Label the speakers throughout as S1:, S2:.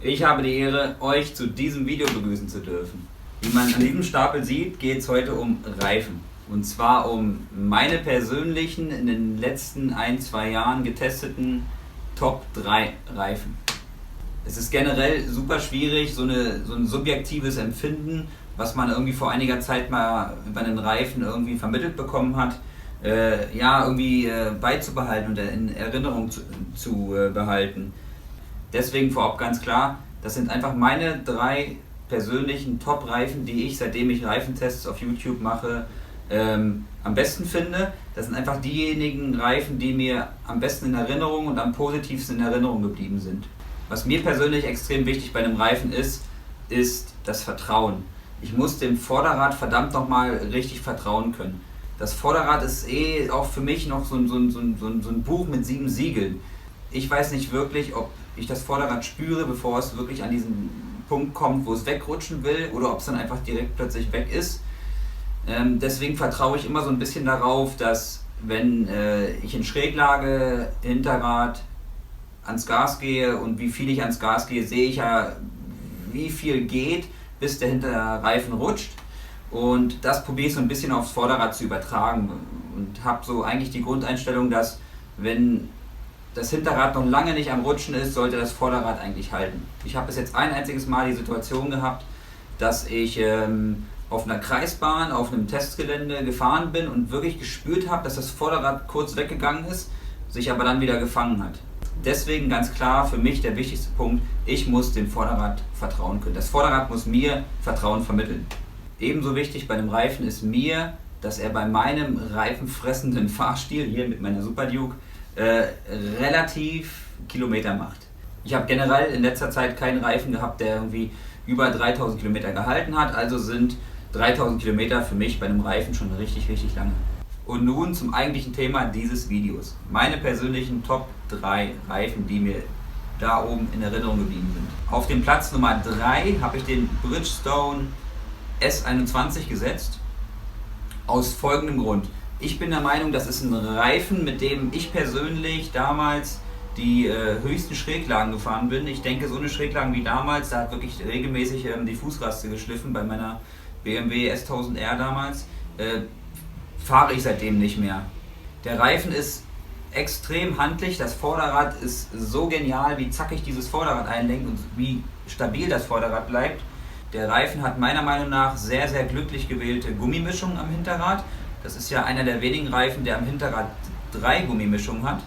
S1: Ich habe die Ehre, euch zu diesem Video begrüßen zu dürfen. Wie man an diesem Stapel sieht, geht es heute um Reifen. Und zwar um meine persönlichen, in den letzten 1-2 Jahren getesteten Top 3 Reifen. Es ist generell super schwierig, so ein subjektives Empfinden, was man irgendwie vor einiger Zeit mal über einen Reifen irgendwie vermittelt bekommen hat, beizubehalten und in Erinnerung zu behalten. Deswegen vorab ganz klar, das sind einfach meine 3 persönlichen Top-Reifen, die ich, seitdem ich Reifentests auf YouTube mache, am besten finde. Das sind einfach diejenigen Reifen, die mir am besten in Erinnerung und am positivsten in Erinnerung geblieben sind. Was mir persönlich extrem wichtig bei einem Reifen ist das Vertrauen. Ich muss dem Vorderrad verdammt nochmal richtig vertrauen können. Das Vorderrad ist auch für mich noch so ein Buch mit 7 Siegeln. Ich weiß nicht wirklich, ob ich das Vorderrad spüre, bevor es wirklich an diesen Punkt kommt, wo es wegrutschen will, oder ob es dann einfach direkt plötzlich weg ist. Deswegen vertraue ich immer so ein bisschen darauf, dass wenn ich in Schräglage, Hinterrad ans Gas gehe, und wie viel ich ans Gas gehe, sehe ich ja, wie viel geht, bis der Hinterreifen rutscht. Und das probiere ich so ein bisschen aufs Vorderrad zu übertragen und habe so eigentlich die Grundeinstellung, dass wenn das Hinterrad noch lange nicht am Rutschen ist, sollte das Vorderrad eigentlich halten. Ich habe bis jetzt ein einziges Mal die Situation gehabt, dass ich auf einer Kreisbahn, auf einem Testgelände gefahren bin und wirklich gespürt habe, dass das Vorderrad kurz weggegangen ist, sich aber dann wieder gefangen hat. Deswegen ganz klar für mich der wichtigste Punkt: ich muss dem Vorderrad vertrauen können. Das Vorderrad muss mir Vertrauen vermitteln. Ebenso wichtig bei dem Reifen ist mir, dass er bei meinem reifenfressenden Fahrstil, hier mit meiner Super Duke, relativ Kilometer macht. Ich habe generell in letzter Zeit keinen Reifen gehabt, der irgendwie über 3000 Kilometer gehalten hat, also sind 3000 Kilometer für mich bei einem Reifen schon richtig, richtig lange. Und nun zum eigentlichen Thema dieses Videos. Meine persönlichen Top 3 Reifen, die mir da oben in Erinnerung geblieben sind. Auf dem Platz Nummer 3 habe ich den Bridgestone S21 gesetzt. Aus folgendem Grund. Ich bin der Meinung, das ist ein Reifen, mit dem ich persönlich damals die höchsten Schräglagen gefahren bin. Ich denke, so eine Schräglagen wie damals, da hat wirklich regelmäßig die Fußraste geschliffen bei meiner BMW S1000R damals. Fahre ich seitdem nicht mehr. Der Reifen ist extrem handlich, das Vorderrad ist so genial, wie zackig dieses Vorderrad einlenkt und wie stabil das Vorderrad bleibt. Der Reifen hat meiner Meinung nach sehr, sehr glücklich gewählte Gummimischungen am Hinterrad. Das ist ja einer der wenigen Reifen, der am Hinterrad 3 Gummimischungen hat.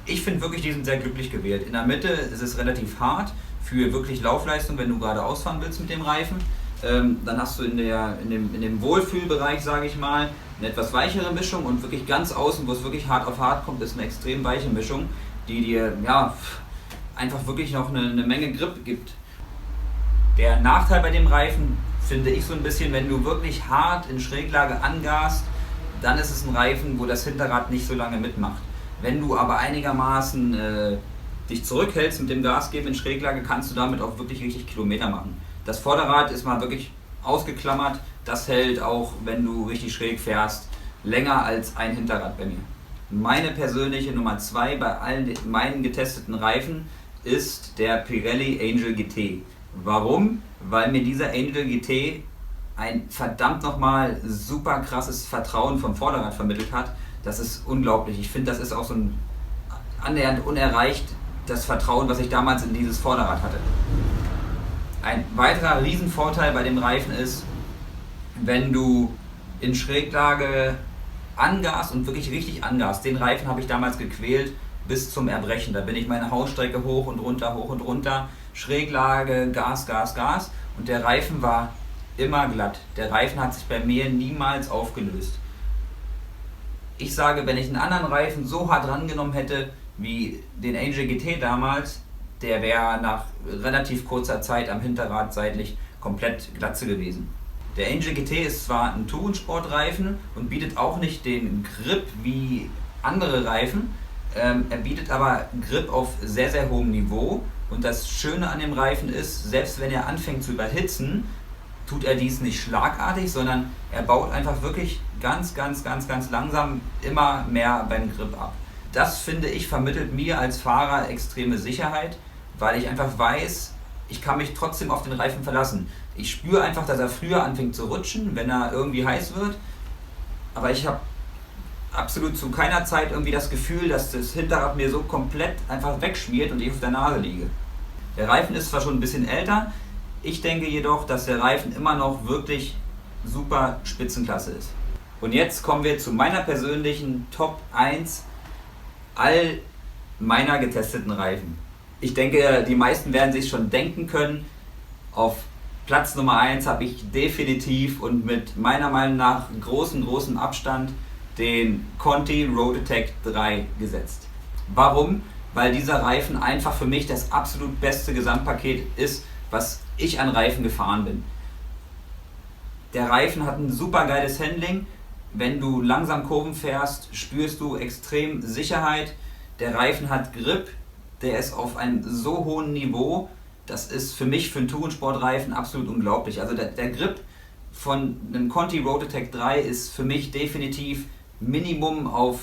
S1: Ich finde wirklich, die sind sehr glücklich gewählt. In der Mitte ist es relativ hart für wirklich Laufleistung, wenn du gerade ausfahren willst mit dem Reifen. Dann hast du in dem Wohlfühlbereich, sage ich mal, eine etwas weichere Mischung, und wirklich ganz außen, wo es wirklich hart auf hart kommt, ist eine extrem weiche Mischung, die dir einfach wirklich noch eine Menge Grip gibt. Der Nachteil bei dem Reifen finde ich so ein bisschen, wenn du wirklich hart in Schräglage angast, dann ist es ein Reifen, wo das Hinterrad nicht so lange mitmacht. Wenn du aber einigermaßen dich zurückhältst mit dem Gasgeben in Schräglage, kannst du damit auch wirklich richtig Kilometer machen. Das Vorderrad ist mal wirklich ausgeklammert, das hält auch, wenn du richtig schräg fährst, länger als ein Hinterrad bei mir. Meine persönliche Nummer 2 bei allen meinen getesteten Reifen ist der Pirelli Angel GT. Warum? Weil mir dieser Angel GT ein verdammt nochmal super krasses Vertrauen vom Vorderrad vermittelt hat. Das ist unglaublich. Ich finde, das ist auch so ein annähernd unerreicht, das Vertrauen, was ich damals in dieses Vorderrad hatte. Ein weiterer Riesenvorteil bei dem Reifen ist, wenn du in Schräglage angast und wirklich richtig angast. Den Reifen habe ich damals gequält bis zum Erbrechen. Da bin ich meine Hausstrecke hoch und runter, Schräglage, Gas, Gas, Gas, und der Reifen war immer glatt. Der Reifen hat sich bei mir niemals aufgelöst. Ich sage, wenn ich einen anderen Reifen so hart rangenommen hätte wie den Angel GT damals, der wäre nach relativ kurzer Zeit am Hinterrad seitlich komplett glatze gewesen. Der Angel GT ist zwar ein Tourensportreifen und bietet auch nicht den Grip wie andere Reifen, er bietet aber Grip auf sehr, sehr hohem Niveau, und das Schöne an dem Reifen ist, selbst wenn er anfängt zu überhitzen, tut er dies nicht schlagartig, sondern er baut einfach wirklich ganz langsam immer mehr beim Grip ab. Das, finde ich, vermittelt mir als Fahrer extreme Sicherheit, weil ich einfach weiß, ich kann mich trotzdem auf den Reifen verlassen. Ich spüre einfach, dass er früher anfängt zu rutschen, wenn er irgendwie heiß wird, aber ich habe absolut zu keiner Zeit irgendwie das Gefühl, dass das Hinterrad mir so komplett einfach wegschmiert und ich auf der Nase liege. Der Reifen ist zwar schon ein bisschen älter, ich denke jedoch, dass der Reifen immer noch wirklich super Spitzenklasse ist. Und jetzt kommen wir zu meiner persönlichen Top 1 all meiner getesteten Reifen. Ich denke, die meisten werden sich schon denken können, auf Platz Nummer 1 habe ich definitiv und mit meiner Meinung nach großen Abstand den Conti Road Attack 3 gesetzt. Warum? Weil dieser Reifen einfach für mich das absolut beste Gesamtpaket ist, was ich an Reifen gefahren bin. Der Reifen hat ein super geiles Handling. Wenn du langsam Kurven fährst, spürst du extrem Sicherheit. Der Reifen hat Grip, der ist auf einem so hohen Niveau. Das ist für mich, für einen Tourensportreifen, absolut unglaublich. Also der Grip von einem Conti Road Attack 3 ist für mich definitiv Minimum auf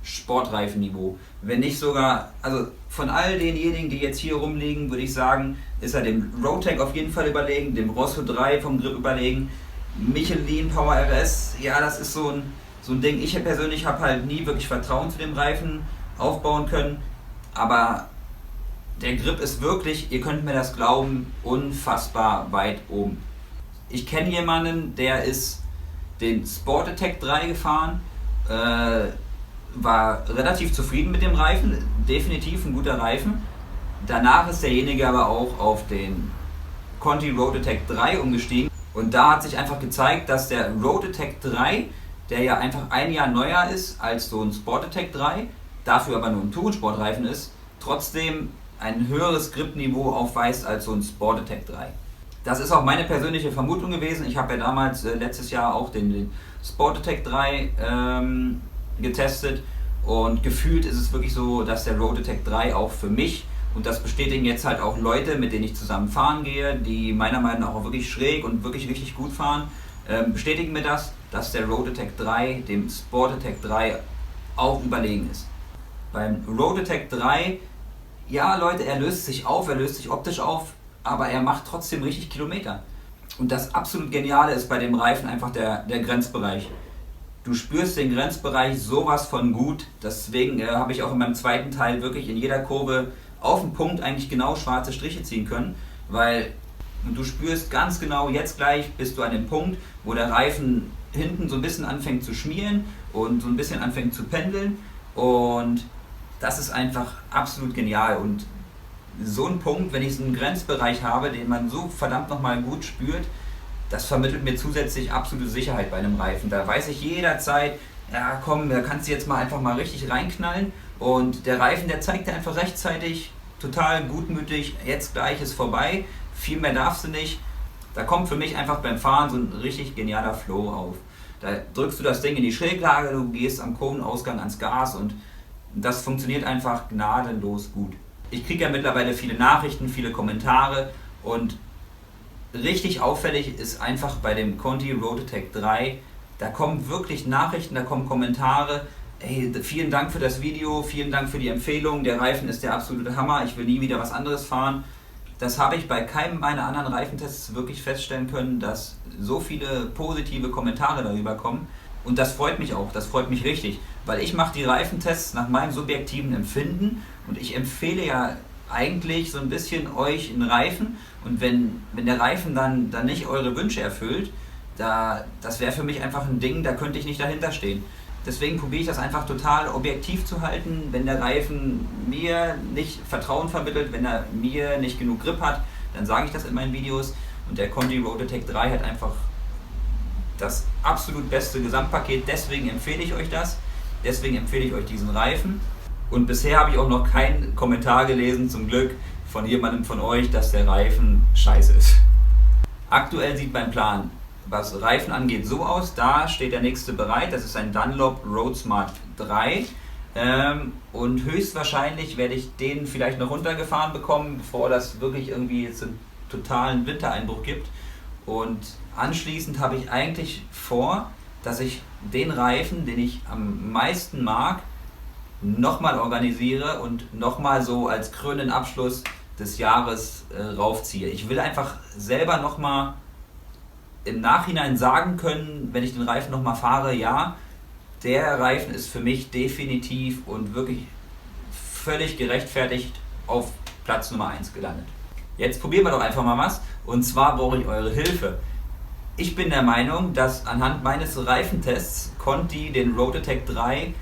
S1: Sportreifenniveau. Wenn nicht sogar, also von all denjenigen, die jetzt hier rumliegen, würde ich sagen, ist er dem Road-Tech auf jeden Fall überlegen, dem Rosso 3 vom Grip überlegen, Michelin Power RS, ja, das ist so ein Ding. Ich persönlich habe halt nie wirklich Vertrauen zu dem Reifen aufbauen können, aber der Grip ist wirklich, ihr könnt mir das glauben, unfassbar weit oben. Ich kenne jemanden, der ist den Sport Attack 3 gefahren, war relativ zufrieden mit dem Reifen, definitiv ein guter Reifen. Danach ist derjenige aber auch auf den Conti Road Attack 3 umgestiegen und da hat sich einfach gezeigt, dass der Road Attack 3, der ja einfach ein Jahr neuer ist als so ein Sport Attack 3, dafür aber nur ein Tourensportreifen ist, trotzdem ein höheres Gripniveau aufweist als so ein Sport Attack 3. Das ist auch meine persönliche Vermutung gewesen. Ich habe ja damals letztes Jahr auch den Sport Attack 3 getestet und gefühlt ist es wirklich so, dass der Road Attack 3 auch für mich, und das bestätigen jetzt halt auch Leute, mit denen ich zusammen fahren gehe, die meiner Meinung nach auch wirklich schräg und wirklich richtig gut fahren, bestätigen mir das, dass der Road Attack 3 dem Sport Attack 3 auch überlegen ist. Beim Road Attack 3, ja Leute, er löst sich optisch auf, aber er macht trotzdem richtig Kilometer. Und das absolut Geniale ist bei dem Reifen einfach der Grenzbereich. Du spürst den Grenzbereich sowas von gut, deswegen habe ich auch in meinem zweiten Teil wirklich in jeder Kurve auf den Punkt eigentlich genau schwarze Striche ziehen können, weil du spürst ganz genau, jetzt gleich bist du an dem Punkt, wo der Reifen hinten so ein bisschen anfängt zu schmieren und so ein bisschen anfängt zu pendeln und das ist einfach absolut genial und so ein Punkt, wenn ich so einen Grenzbereich habe, den man so verdammt nochmal gut spürt, das vermittelt mir zusätzlich absolute Sicherheit bei einem Reifen. Da weiß ich jederzeit, ja komm, da kannst du jetzt mal einfach mal richtig reinknallen und der Reifen, der zeigt dir einfach rechtzeitig, total gutmütig, jetzt gleich ist vorbei, viel mehr darfst du nicht. Da kommt für mich einfach beim Fahren so ein richtig genialer Flow auf. Da drückst du das Ding in die Schräglage, du gehst am Kurvenausgang ans Gas und das funktioniert einfach gnadenlos gut. Ich kriege ja mittlerweile viele Nachrichten, viele Kommentare und richtig auffällig ist einfach bei dem Conti Road Attack 3, da kommen wirklich Nachrichten, da kommen Kommentare, hey, vielen Dank für das Video, vielen Dank für die Empfehlung, der Reifen ist der absolute Hammer, ich will nie wieder was anderes fahren. Das habe ich bei keinem meiner anderen Reifentests wirklich feststellen können, dass so viele positive Kommentare darüber kommen. Und das freut mich auch, das freut mich richtig, weil ich mache die Reifentests nach meinem subjektiven Empfinden und ich empfehle ja eigentlich so ein bisschen euch einen Reifen und wenn der Reifen dann nicht eure Wünsche erfüllt, das wäre für mich einfach ein Ding, da könnte ich nicht dahinter stehen. Deswegen probiere ich das einfach total objektiv zu halten, wenn der Reifen mir nicht Vertrauen vermittelt, wenn er mir nicht genug Grip hat, dann sage ich das in meinen Videos und der Conti Road Attack 3 hat einfach das absolut beste Gesamtpaket, deswegen empfehle ich euch das, deswegen empfehle ich euch diesen Reifen und bisher habe ich auch noch keinen Kommentar gelesen, zum Glück, von jemandem von euch, dass der Reifen scheiße ist. Aktuell sieht mein Plan, was Reifen angeht, so aus, da steht der nächste bereit, das ist ein Dunlop Road Smart 3 und höchstwahrscheinlich werde ich den vielleicht noch runtergefahren bekommen, bevor das wirklich irgendwie jetzt einen totalen Wintereinbruch gibt und anschließend habe ich eigentlich vor, dass ich den Reifen, den ich am meisten mag, nochmal organisiere und nochmal so als krönenden Abschluss des Jahres raufziehe. Ich will einfach selber nochmal im Nachhinein sagen können, wenn ich den Reifen nochmal fahre, ja, der Reifen ist für mich definitiv und wirklich völlig gerechtfertigt auf Platz Nummer 1 gelandet. Jetzt probieren wir doch einfach mal was, und zwar brauche ich eure Hilfe. Ich bin der Meinung, dass anhand meines Reifentests Conti den Road Attack 3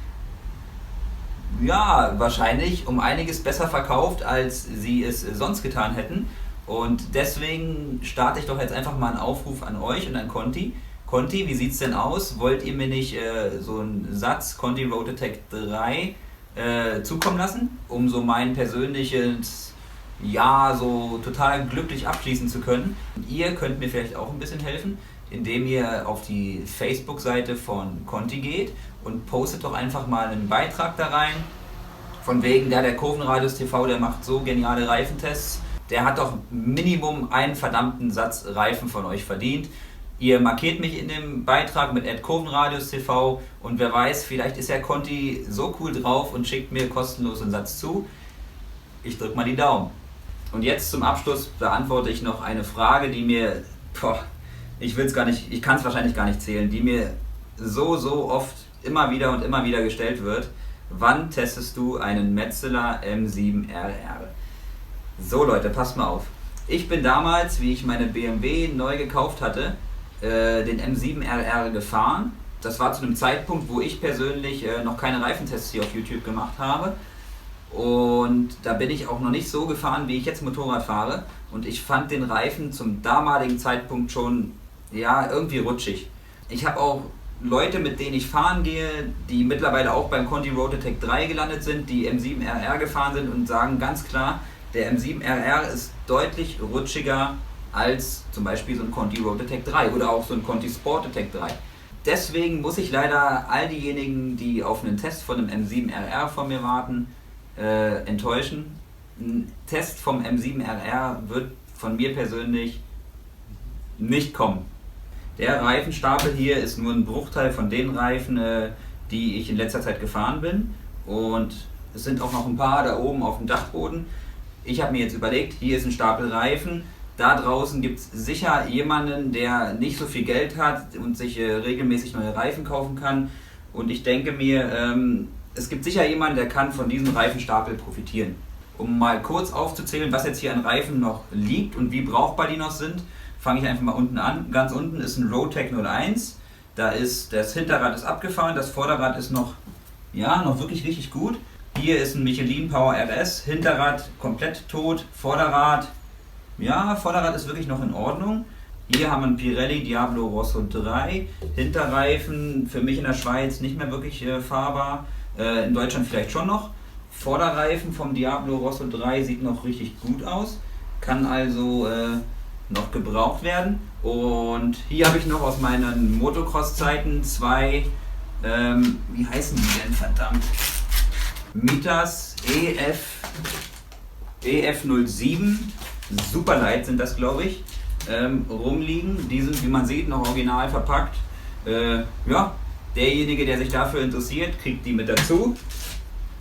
S1: ja, wahrscheinlich um einiges besser verkauft, als sie es sonst getan hätten. Und deswegen starte ich doch jetzt einfach mal einen Aufruf an euch und an Conti. Conti, wie sieht's denn aus? Wollt ihr mir nicht so einen Satz Conti Road Attack 3 zukommen lassen, um so mein persönliches Jahr so total glücklich abschließen zu können? Und ihr könnt mir vielleicht auch ein bisschen helfen, indem ihr auf die Facebook-Seite von Conti geht und postet doch einfach mal einen Beitrag da rein. Von wegen, der Kurvenradius TV, der macht so geniale Reifentests. Der hat doch Minimum einen verdammten Satz Reifen von euch verdient. Ihr markiert mich in dem Beitrag mit @Kurvenradius TV und wer weiß, vielleicht ist ja Conti so cool drauf und schickt mir kostenlos einen Satz zu. Ich drück mal die Daumen. Und jetzt zum Abschluss beantworte ich noch eine Frage, die mir, ich kann es wahrscheinlich gar nicht zählen, die mir so oft immer wieder gestellt wird. Wann testest du einen Metzeler M7RR? So Leute, passt mal auf. Ich bin damals, wie ich meine BMW neu gekauft hatte, den M7RR gefahren. Das war zu einem Zeitpunkt, wo ich persönlich noch keine Reifentests hier auf YouTube gemacht habe. Und da bin ich auch noch nicht so gefahren, wie ich jetzt Motorrad fahre. Und ich fand den Reifen zum damaligen Zeitpunkt schon irgendwie rutschig. Ich habe auch Leute, mit denen ich fahren gehe, die mittlerweile auch beim Conti Road Attack 3 gelandet sind, die M7RR gefahren sind und sagen ganz klar, der M7RR ist deutlich rutschiger als zum Beispiel so ein Conti Road Attack 3 oder auch so ein Conti Sport Attack 3. Deswegen muss ich leider all diejenigen, die auf einen Test von einem M7RR von mir warten, enttäuschen. Ein Test vom M7RR wird von mir persönlich nicht kommen. Der Reifenstapel hier ist nur ein Bruchteil von den Reifen, die ich in letzter Zeit gefahren bin, und es sind auch noch ein paar da oben auf dem Dachboden. Ich habe mir jetzt überlegt, hier ist ein Stapel Reifen, da draußen gibt es sicher jemanden, der nicht so viel Geld hat und sich regelmäßig neue Reifen kaufen kann, und ich denke mir, es gibt sicher jemanden, der kann von diesem Reifenstapel profitieren. Um mal kurz aufzuzählen, was jetzt hier an Reifen noch liegt und wie brauchbar die noch sind, fange ich einfach mal unten an. Ganz unten ist ein Roadtec 01. Da ist das Hinterrad ist abgefahren, das Vorderrad ist noch wirklich richtig gut. Hier ist ein Michelin Power RS, Hinterrad komplett tot, Vorderrad ist wirklich noch in Ordnung. Hier haben wir einen Pirelli Diablo Rosso 3, Hinterreifen für mich in der Schweiz nicht mehr wirklich fahrbar, in Deutschland vielleicht schon noch. Vorderreifen vom Diablo Rosso 3 sieht noch richtig gut aus, kann also noch gebraucht werden. Und hier habe ich noch aus meinen Motocross-Zeiten zwei, wie heißen die denn verdammt? Mitas EF07, Superlight sind das, glaube ich, rumliegen. Die sind, wie man sieht, noch original verpackt. Derjenige, der sich dafür interessiert, kriegt die mit dazu.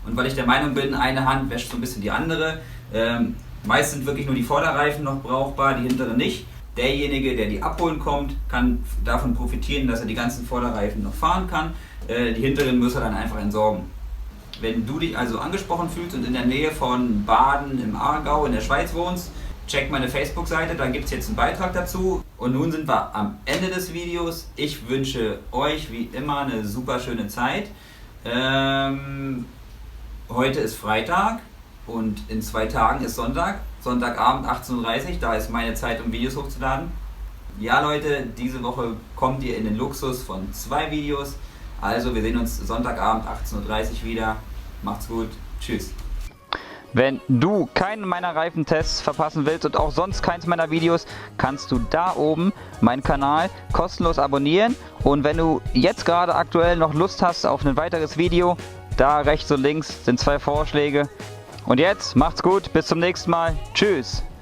S1: Und weil ich der Meinung bin, eine Hand wäscht so ein bisschen die andere, meist sind wirklich nur die Vorderreifen noch brauchbar, die hinteren nicht. Derjenige, der die abholen kommt, kann davon profitieren, dass er die ganzen Vorderreifen noch fahren kann. Die hinteren muss er dann einfach entsorgen. Wenn du dich also angesprochen fühlst und in der Nähe von Baden im Aargau in der Schweiz wohnst, check meine Facebook-Seite, da gibt es jetzt einen Beitrag dazu. Und nun sind wir am Ende des Videos. Ich wünsche euch wie immer eine super schöne Zeit. Heute ist Freitag und in 2 Tagen ist Sonntag. Sonntagabend 18:30 Uhr, da ist meine Zeit, um Videos hochzuladen. Ja Leute, diese Woche kommt ihr in den Luxus von 2 Videos. Also wir sehen uns Sonntagabend 18:30 Uhr wieder. Macht's gut. Tschüss.
S2: Wenn du keinen meiner Reifentests verpassen willst und auch sonst keins meiner Videos, kannst du da oben meinen Kanal kostenlos abonnieren. Und wenn du jetzt gerade aktuell noch Lust hast auf ein weiteres Video, da rechts und links sind 2 Vorschläge. Und jetzt macht's gut, bis zum nächsten Mal. Tschüss.